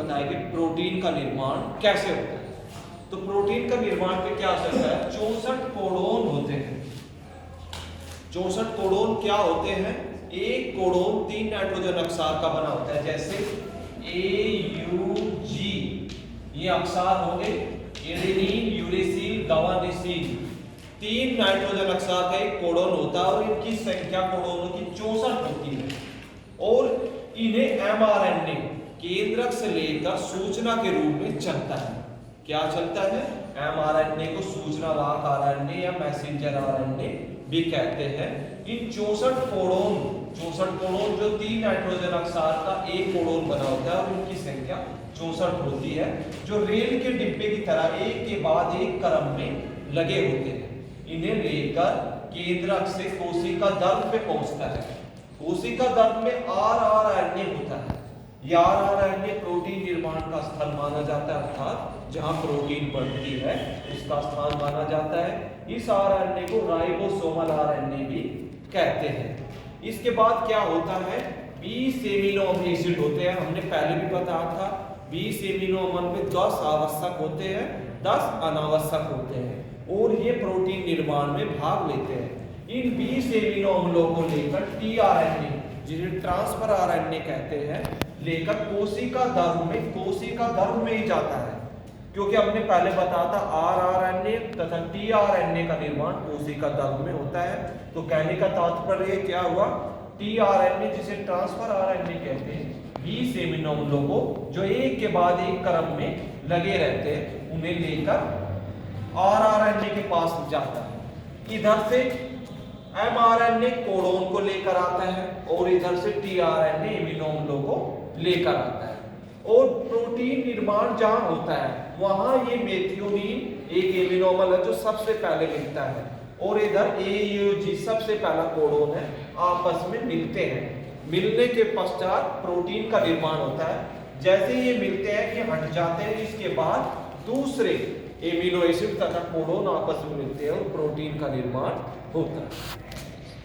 बताया कि प्रोटीन का निर्माण कैसे होता है। तो प्रोटीन का निर्माण पे क्या करता है, 64 कोडोन होते हैं। 64 कोडोन क्या होते हैं, एक कोडोन 3 नाइट्रोजन अक्षार का बना होता है, जैसे AUG ये अक्षार होंगे, एडेनिन, यूरेसिल, गवानिसिन, 3 नाइट्रोजन अक्षार का एक कोडोन होता है और इनकी संख्या कोडोनों की 64 होती है। और इन्हें mRNA केंद्रक से लेकर सूचना के रूप में चलता है। क्या चलता है, mRNA को सूचना वाहक RNA या मैसेंजर RNA भी कहते हैं। इन 64 कोडोन जो 3 नाइट्रोजन अक्षार का एक कोडोन बना होता है और उनकी संख्या 64 होती है, जो रेल के डिब्बे की तरह एक के बाद एक क्रम में लगे होते हैं। इन्हें लेकर केंद्रक से कोशिका दर्भ पे पहुंचता है। कोशिका दर्भ में rRNA होता है। यह rRNA प्रोटीन निर्माण का स्थल माना जाता है, अर्थात जहां प्रोटीन बनती है उसका स्थान माना जाता है। इस RNA को राइबोसोमल RNA भी कहते हैं। इसके बाद क्या होता है, 20 एमिनो एसिड होते हैं। हमने पहले भी बताया था 20 एमिनो अम्ल में 10 आवश्यक होते हैं, 10 अनावश्यक होते हैं और ये प्रोटीन निर्माण में भाग लेते हैं। इन 20 एमिनो अम्लों को लेकर tRNA, जिसे ट्रांसफर RNA कहते हैं, लेकर कोशिका दर्भ में ही जाता है। क्योंकि हमने पहले बताया था rRNA तथा tRNA का निर्माण कोशिका दर्भ में होता है। तो कहने का तात्पर्य क्या हुआ, tRNA जिसे ट्रांसफर RNA कहते हैं, 20 एमिनो अम्लों को जो एक के बाद एक क्रम में लगे रहते हैं उन्हें लेकर rRNA के पास जाता है। इधर से mRNA कोडोन को लेकर आता है और इधर से tRNA एमिनो अम्लों को लेकर आता है। और प्रोटीन निर्माण जहां होता है वहां ये मेथियोनीन एक एमिनो अम्ल है जो सबसे पहले मिलता है, और इधर AUG सबसे पहला कोडोन है, आपस में मिलते हैं। मिलने के पश्चात प्रोटीन का निर्माण होता है। जैसे ये मिलते हैं ये हट जाते हैं, इसके बाद दूसरे एमिनो एसिड तथा कोडोन आपस में मिलते हैं और प्रोटीन का निर्माण होता है।